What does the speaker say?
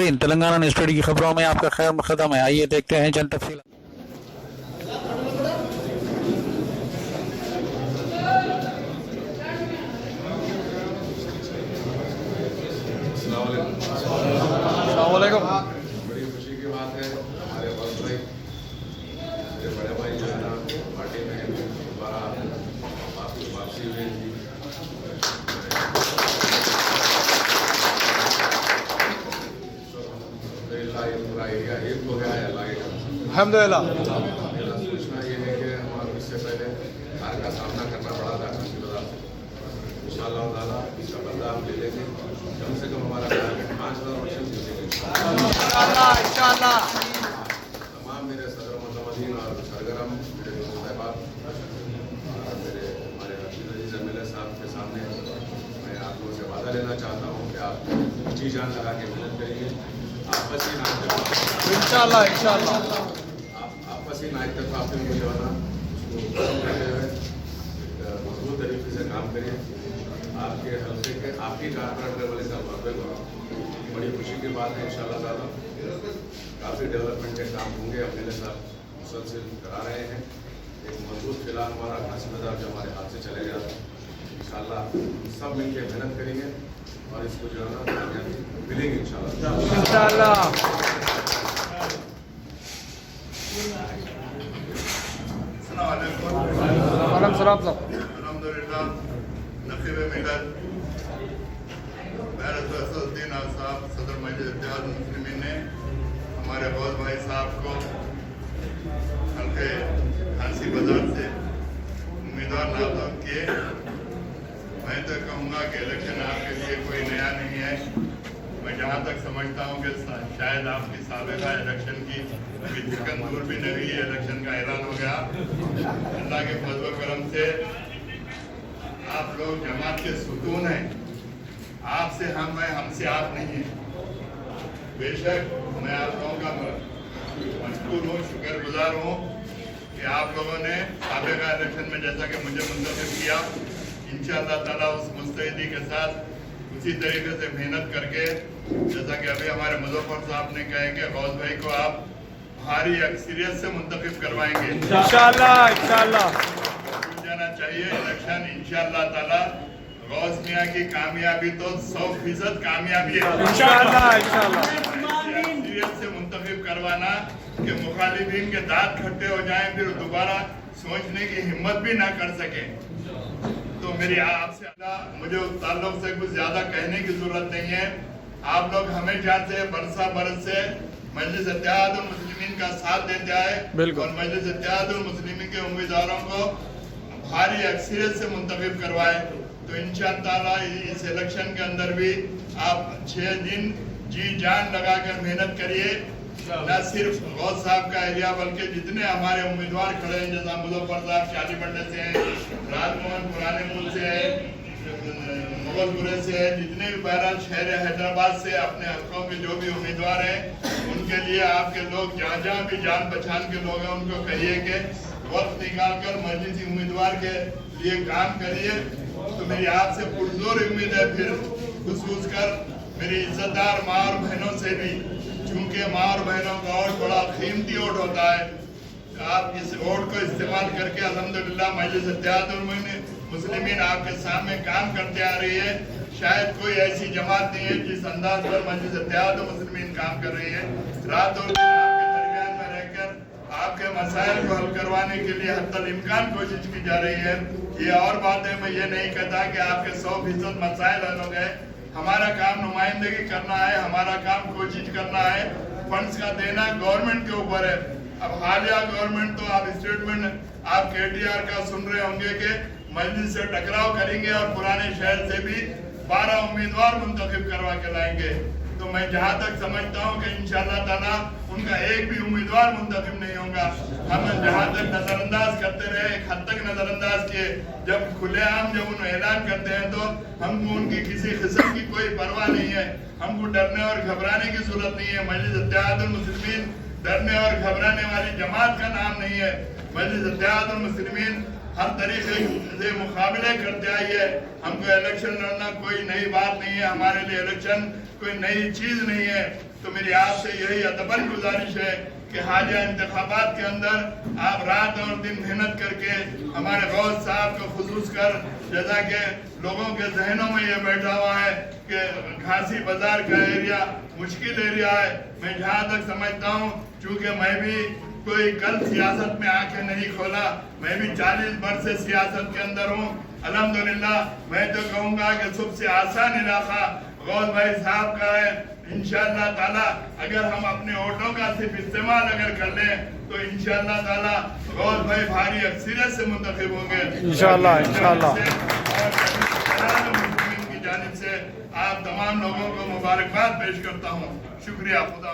नाज़रीन, Telangana news today की खबरों में आपका खैर मक़दम है। आइए देखते हैं चंद तफसीलात। बड़ी खुशी की बात है, हमारे बड़े भाई मेरे बड़े भाई जो है ना पार्टी में दोबारा वापसी हुई थी। पूरा एरिया एक हो गया है लाइट। अल्हम्दुलिल्लाह। मेरा सूचना ये है कि हमारे इससे पहले हार का सामना करना पड़ा था किसी वजह से। इंशाअल्लाह ताला इसका बदला हम ले लेंगे। कम से कम हमारा टारगेट 5000 वोट जीतेंगे। तमाम मेरे सदर मुतमदीन और सरगर्म मेरे दोस्त साहबान मेरे हमारे अजीज एमएलए साहब के सामने मैं आप लोगों से वादा लेना चाहता हूँ कि आप जी जान लगा के मेहनत करिए। आपसी नाइतफाक़ में जो है ना उसको खत्म करते हुए मजबूत तरीके से काम करिए। आपके हल्के के आप ही कारपोरेटर वाले साहब बड़ी खुशी की बात है। इंशाअल्लाह ताला काफ़ी डेवलपमेंट के काम होंगे। एमएलए साहब मुसलसल करा रहे हैं। एक मजबूत किला हमारा घासी बाजार जो हमारे हाथ से चले गया था, इंशाअल्लाह सब मिलकर मेहनत करेंगे और इसको जो है ना कामयाबी मिलेंगे इंशाअल्लाह। अल्हम्दुलिल्लाह। नक़ीब मिलत असदुद्दीन साहब सदर मजलिस इत्तेहाद मुस्लिमीन ने हमारे गौस भाई साहब को हल्के घासी बाजार से उम्मीदवार नामजद किए। मैं तो कहूँगा कि इलेक्शन आपके लिए कोई नया नहीं है। मैं जहाँ तक समझता हूँ कि शायद आपकी साबिक़ा इलेक्शन की अभी थकन दूर भी नहीं हुई, इलेक्शन का ऐलान हो गया। अल्लाह के फज़ल व करम से आप लोग जमात के सुकून हैं। आपसे हम हैं, हमसे आप नहीं हैं। बेशक मैं आप लोगों का मशकूर हूँ, शुक्रगुजार हूँ कि आप लोगों ने साबिक़ा इलेक्शन में जैसा कि मुझे मुंतखब किया, इंशाअल्लाह ताला उस मुस्तैदी के साथ उसी तरीके से मेहनत करके, जैसा कि अभी हमारे मुज़फ़्फ़र साहब ने कहे कि गौस भाई को आप भारी अक्सरियत से मुंतखब करवाएंगे इंशाअल्लाह। जाना चाहिए इलेक्शन इंशाअल्लाह ताला। गौस मियाँ की कामयाबी तो 100% कामयाबी है इंशाअल्लाह। अक्सरियत से मुंतखब करवाना कि मुखालिफिन के दांत खट्टे हो जाएं, फिर दोबारा सोचने की हिम्मत भी ना कर सके। तो मेरी आपसे मुझे उस ताल्लुक से कुछ ज्यादा कहने की जरूरत नहीं है। आप लोग हमेशा से बरस से मजलिस इत्तेहादुल मुस्लिमीन का साथ देते आए और मजलिस इत्तेहादुल मुस्लिमीन के उम्मीदवारों को भारी अक्सरियत से मुंतखब करवाए। तो इंशाअल्लाह इस इलेक्शन के अंदर भी आप 6 दिन जी जान लगाकर मेहनत करिए। न सिर्फ गौस साहब का एरिया बल्कि जितने हमारे उम्मीदवार खड़े हैं, जैसा मुजफ्फर साहब शादी मंडल से हैं, राजमोहन पुराने पुल से है, मुगलपुरे से है, जितने भी बहरहाल शहर हैदराबाद से अपने हल्कों के जो भी उम्मीदवार हैं, उनके लिए आपके लोग जहाँ जहाँ भी जान पहचान के लोग हैं उनको कहिए कि वक्त निकाल कर मजलिसी उम्मीदवार के लिए काम करिए। तो मेरी आपसे पुरजोर उम्मीद है, फिर खुसूस कर मेरी इज्जतदार माँ और बहनों से भी, चूँकि माँ और बहनों का वोट बड़ा कीमती वोट होता है, आप इस वोट को इस्तेमाल करके अल्हम्दुलिल्लाह मजलिस इत्तेहादुल मुस्लिमीन आपके सामने काम करते आ रही है। शायद कोई ऐसी जमात नहीं है जिस अंदाज पर मजलिस इत्तेहादुल मुस्लिमीन काम कर रही है। रात और दिन आपके दरमियान में रहकर आपके मसाइल को हल करवाने के लिए हत्तल इम्कान कोशिश की जा रही है। ये और बात है, मैं ये नहीं कहता कि आपके 100% मसाइल हल हो गए। हमारा काम नुमाइंदगी करना है, हमारा काम कोशिश करना है। फंड्स का देना गवर्नमेंट के ऊपर है। अब हालिया गवर्नमेंट तो आप स्टेटमेंट आप KTR का सुन रहे होंगे कि मस्जिद से टकराव करेंगे और पुराने शहर से भी 12 उम्मीदवार मुंतखब करवा के लाएंगे। तो मैं जहाँ तक समझता हूँ कि इंशाअल्लाह ताला उनका एक भी उम्मीदवार मुंतखब नहीं होगा। हम जहाँ तक नजरअंदाज करते रहे, एक हद तक नजरअंदाज किए, जब खुलेआम जब उन्हें ऐलान करते हैं तो हमको उनकी किसी किस्म की कोई परवाह नहीं है। हमको डरने और घबराने की जरूरत नहीं है। मजलिस इत्तेहादुल मुस्लिमीन डरने और घबराने वाली जमात का नाम नहीं है। मजलिस इत्तेहादुल मुस्लिमीन हर तरीके से मुकाबले करते आइए। हमको इलेक्शन लड़ना कोई नई बात नहीं है, हमारे लिए इलेक्शन कोई नई चीज नहीं है। तो मेरी आपसे यही अदबन गुजारिश है कि हालिया इंतखाबात के अंदर आप रात और दिन मेहनत करके हमारे गौस साहब को खुसूस कर, जैसा कि लोगों के जहनों में ये बैठा हुआ है कि घासी बाजार का एरिया मुश्किल एरिया है। मैं जहाँ तक समझता हूँ, चूँकि मैं भी कोई कल सियासत में आके नहीं खोला, मैं भी 40 वर्ष से सियासत के अंदर हूँ। अल्हम्दुलिल्लाह मैं तो कहूँगा कि सबसे आसान इलाका गौस भाई साहब का है। इंशाअल्लाह ताला अगर हम अपने वोटों का सिर्फ इस्तेमाल अगर कर लें तो इंशाअल्लाह ताला गौस भाई भारी अक्सरियत से मुंतखब होंगे इंशाअल्लाह, इंशाअल्लाह। की जानिब से आप तमाम लोगों को मुबारकबाद पेश करता हूँ। शुक्रिया। खुदा